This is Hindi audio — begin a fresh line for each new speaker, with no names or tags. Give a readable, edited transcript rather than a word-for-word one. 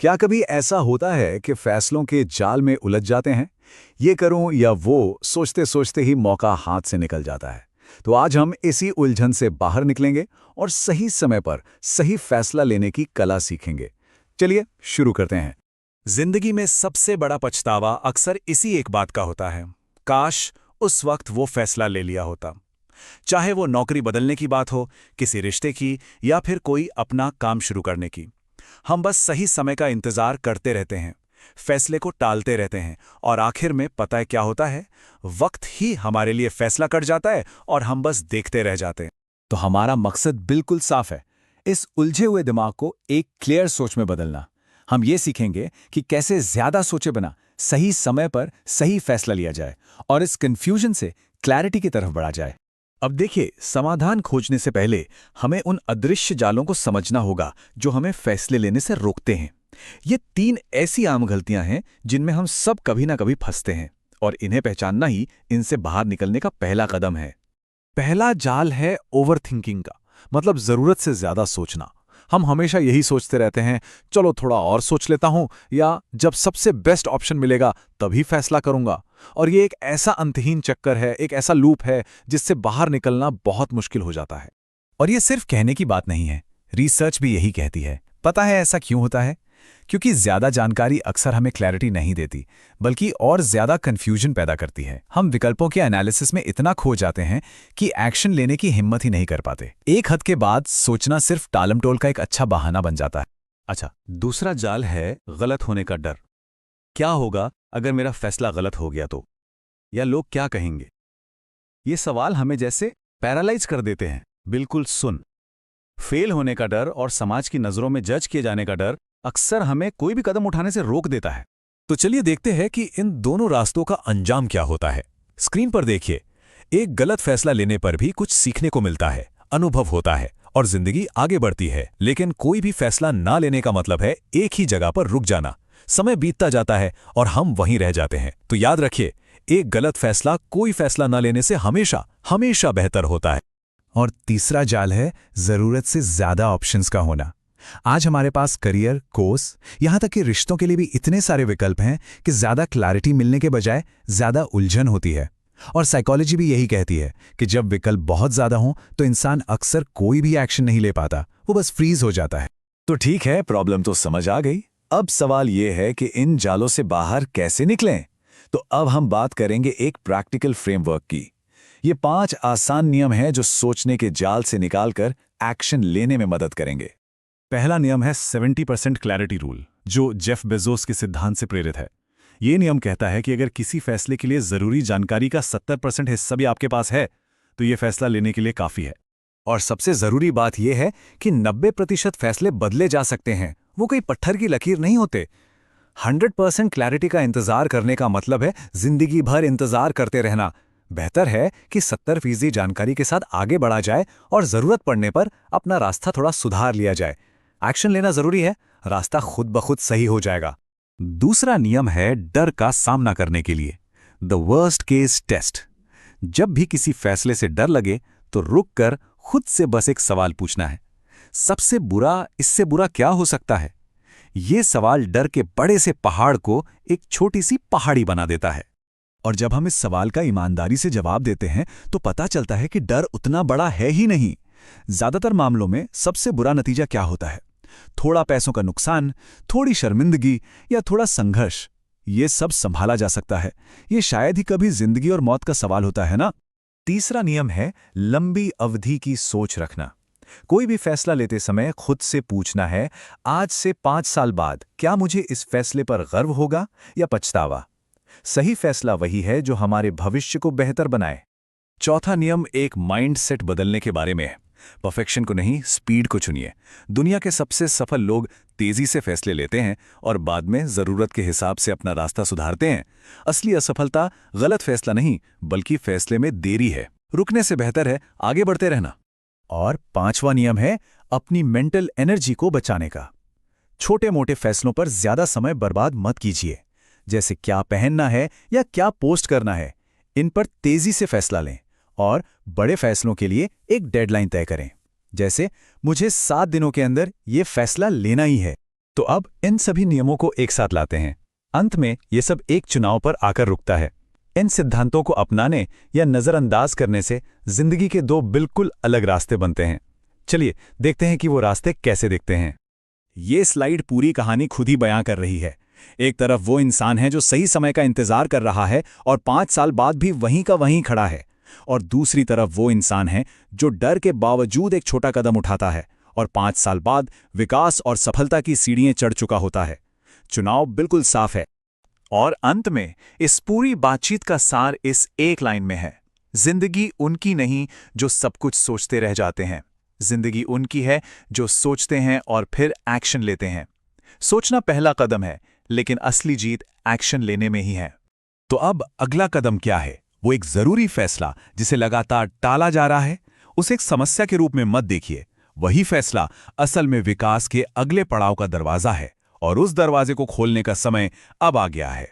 क्या कभी ऐसा होता है कि फैसलों के जाल में उलझ जाते हैं? ये करूं या वो सोचते सोचते ही मौका हाथ से निकल जाता है। तो आज हम इसी उलझन से बाहर निकलेंगे और सही समय पर सही फैसला लेने की कला सीखेंगे। चलिए शुरू करते हैं।
जिंदगी में सबसे बड़ा पछतावा अक्सर इसी एक बात का होता है। काश उस वक्त वो फैसला ले लिया होता। चाहे वो नौकरी बदलने की बात हो, किसी रिश्ते की, या फिर कोई अपना काम शुरू करने की। हम बस सही समय का इंतजार करते रहते हैं, फैसले को टालते रहते हैं, और आखिर में पता है क्या होता है? वक्त ही हमारे लिए फैसला कर जाता है और हम बस देखते रह जाते हैं।
तो हमारा मकसद बिल्कुल साफ है, इस उलझे हुए दिमाग को एक क्लियर सोच में बदलना। हम ये सीखेंगे कि कैसे ज्यादा सोचे बिना सही समय पर सही फैसला लिया जाए और इस कंफ्यूजन से क्लैरिटी की तरफ बढ़ा जाए। अब देखिए, समाधान खोजने से पहले हमें उन अदृश्य जालों को समझना होगा जो हमें फैसले लेने से रोकते हैं। ये 3 ऐसी आम गलतियां हैं जिनमें हम सब कभी ना कभी फंसते हैं, और इन्हें पहचानना ही इनसे बाहर निकलने का पहला कदम है। पहला जाल है ओवरथिंकिंग का, मतलब जरूरत से ज्यादा सोचना। हम हमेशा यही सोचते रहते हैं, चलो थोड़ा और सोच लेता हूं, या जब सबसे बेस्ट ऑप्शन मिलेगा तभी फैसला करूंगा। और ये एक ऐसा अंतहीन चक्कर है, एक ऐसा लूप है जिससे बाहर निकलना बहुत मुश्किल हो जाता है। और ये सिर्फ कहने की बात नहीं है, रिसर्च भी यही कहती है। पता है ऐसा क्यों होता है? क्योंकि ज्यादा जानकारी अक्सर हमें क्लैरिटी नहीं देती, बल्कि और ज्यादा कंफ्यूजन पैदा करती है। हम विकल्पों के एनालिसिस में इतना खो जाते हैं कि एक्शन लेने की हिम्मत ही नहीं कर पाते। एक हद के बाद सोचना सिर्फ टालमटोल का एक अच्छा बहाना बन जाता है।
अच्छा, दूसरा जाल है गलत होने का डर। क्या होगा अगर मेरा फैसला गलत हो गया तो? या लोग क्या कहेंगे? ये सवाल हमें जैसे पैरालाइज कर देते हैं। बिल्कुल सुन, फेल होने का डर और समाज की नजरों में जज किए जाने का डर अक्सर हमें कोई भी कदम उठाने से रोक देता है। तो चलिए देखते हैं कि इन दोनों रास्तों का अंजाम क्या होता है। स्क्रीन पर देखिए, एक गलत फैसला लेने पर भी कुछ सीखने को मिलता है, अनुभव होता है और जिंदगी आगे बढ़ती है। लेकिन कोई भी फैसला ना लेने का मतलब है एक ही जगह पर रुक जाना। समय बीतता जाता है और हम वहीं रह जाते हैं। तो याद रखिए, एक गलत फैसला कोई फैसला न लेने से हमेशा हमेशा बेहतर होता है।
और तीसरा जाल है जरूरत से ज्यादा ऑप्शंस का होना। आज हमारे पास करियर, कोर्स, यहां तक कि रिश्तों के लिए भी इतने सारे विकल्प हैं कि ज्यादा क्लैरिटी मिलने के बजाय ज्यादा उलझन होती है। और साइकोलॉजी भी यही कहती है कि जब विकल्प बहुत ज्यादा हों तो इंसान अक्सर कोई भी एक्शन नहीं ले पाता, वो बस फ्रीज हो जाता है। तो ठीक है, प्रॉब्लम तो समझ आ गई। अब सवाल यह है कि इन जालों से बाहर कैसे निकलें। तो अब हम बात करेंगे एक प्रैक्टिकल फ्रेमवर्क की। ये 5 आसान नियम हैं जो सोचने के जाल से निकालकर एक्शन लेने में मदद करेंगे।
पहला नियम है 70% क्लैरिटी रूल, जो जेफ बेजोस के सिद्धांत से प्रेरित है। ये नियम कहता है कि अगर किसी फैसले के लिए जरूरी जानकारी का 70% हिस्सा भी आपके पास है, तो ये फैसला लेने के लिए काफी है।
और सबसे जरूरी बात यह है कि 90% फैसले बदले जा सकते हैं, वो कोई पत्थर की लकीर नहीं होते। 100% क्लैरिटी का इंतजार करने का मतलब है जिंदगी भर इंतजार करते रहना। बेहतर है कि 70% जानकारी के साथ आगे बढ़ा जाए और जरूरत पड़ने पर अपना रास्ता थोड़ा सुधार लिया जाए। एक्शन लेना जरूरी है, रास्ता खुद ब खुद सही हो जाएगा।
दूसरा नियम है डर का सामना करने के लिए, द वर्स्ट केस टेस्ट। जब भी किसी फैसले से डर लगे तो रुक कर खुद से बस एक सवाल पूछना है, सबसे बुरा इससे बुरा क्या हो सकता है? ये सवाल डर के बड़े से पहाड़ को एक छोटी सी पहाड़ी बना देता है।
और जब हम इस सवाल का ईमानदारी से जवाब देते हैं तो पता चलता है कि डर उतना बड़ा है ही नहीं। ज्यादातर मामलों में सबसे बुरा नतीजा क्या होता है? थोड़ा पैसों का नुकसान, थोड़ी शर्मिंदगी या थोड़ा संघर्ष। ये सब संभाला जा सकता है। ये शायद ही कभी जिंदगी और मौत का सवाल होता है ना। तीसरा नियम है लंबी अवधि की सोच रखना। कोई भी फैसला लेते समय खुद से पूछना है, आज से 5 साल बाद क्या मुझे इस फैसले पर गर्व होगा या पछतावा? सही फैसला वही है जो हमारे भविष्य को बेहतर बनाए। चौथा नियम एक माइंडसेट बदलने के बारे में है। परफेक्शन को नहीं, स्पीड को चुनिए। दुनिया के सबसे सफल लोग तेजी से फैसले लेते हैं और बाद में जरूरत के हिसाब से अपना रास्ता सुधारते हैं। असली असफलता गलत फैसला नहीं, बल्कि फैसले में देरी है। रुकने से बेहतर है आगे बढ़ते रहना। और 5वां नियम है अपनी मेंटल एनर्जी को बचाने का। छोटे मोटे फैसलों पर ज्यादा समय बर्बाद मत कीजिए, जैसे क्या पहनना है या क्या पोस्ट करना है। इन पर तेजी से फैसला लें और बड़े फैसलों के लिए एक डेडलाइन तय करें, जैसे मुझे 7 दिनों के अंदर ये फैसला लेना ही है।
तो अब इन सभी नियमों को एक साथ लाते हैं। अंत में ये सब एक चुनाव पर आकर रुकता है। इन सिद्धांतों को अपनाने या नज़रअंदाज करने से जिंदगी के दो बिल्कुल अलग रास्ते बनते हैं। चलिए देखते हैं कि वो रास्ते कैसे दिखते हैं।
ये स्लाइड पूरी कहानी खुद ही बयां कर रही है। एक तरफ वो इंसान है जो सही समय का इंतजार कर रहा है और 5 साल बाद भी वहीं का वहीं खड़ा है, और दूसरी तरफ वो इंसान है जो डर के बावजूद एक छोटा कदम उठाता है और 5 साल बाद विकास और सफलता की सीढ़ियां चढ़ चुका होता है। चुनाव बिल्कुल साफ है। और अंत में इस पूरी बातचीत का सार इस एक लाइन में है: जिंदगी उनकी नहीं जो सब कुछ सोचते रह जाते हैं। जिंदगी उनकी है जो सोचते हैं और फिर एक्शन लेते हैं। सोचना पहला कदम है, लेकिन असली जीत एक्शन लेने में ही है।
तो अब अगला कदम क्या है? वो एक जरूरी फैसला जिसे लगातार टाला जा रहा है। उसे एक समस्या के रूप में मत देखिए। वही फैसला असल में विकास के अगले पड़ाव का दरवाजा है, और उस दरवाजे को खोलने का समय अब आ गया है।